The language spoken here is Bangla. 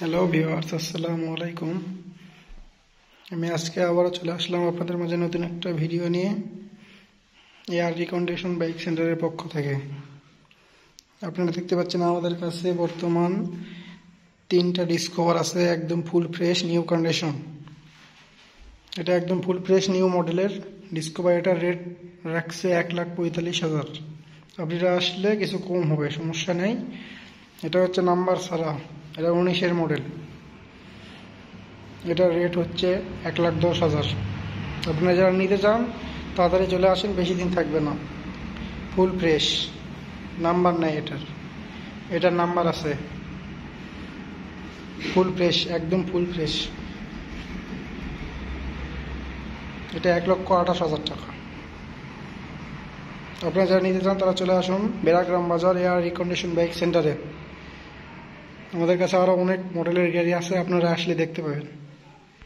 হ্যালো ভিউয়ার্স, আসসালামু আলাইকুম। আমি আজকে আবারও চলে আসলাম আপনাদের মাঝে নতুন একটা ভিডিও নিয়ে, এয়ার রিকন্ডিশন বাইক সেন্টারের পক্ষ থেকে। আপনারা দেখতে পাচ্ছেন আমাদের কাছে বর্তমান 3টা ডিসকভার আছে, একদম ফুল ফ্রেশ নিউ কন্ডিশন। এটা একদম ফুল ফ্রেশ নিউ মডেলের ডিসকভার। এটার রেট রাখছে 1,45,000। আপনারা আসলে কিছু কম হবে, সমস্যা নেই। এটা হচ্ছে নাম্বার ছাড়া, এটা 19-এর মডেল। এটার রেট হচ্ছে 1,10,000। আপনারা যারা নিতে চান তাড়াতাড়ি চলে আসেন, বেশি দিন থাকবে না। ফুল ফ্রেশ, নাম্বার নেই এটার নাম্বার আছে। ফুল ফ্রেশ, একদম ফুল ফ্রেশ। এটা 1,28,000 টাকা। আপনারা যারা নিতে চান তারা চলে আসুন বেড়াগ্রাম বাজার এয়ার রিকন্ডিশন বাইক সেন্টারে। আমাদের কাছে আরও অনেক মডেলের গাড়ি আছে, আপনারা আসলে দেখতে পাবেন।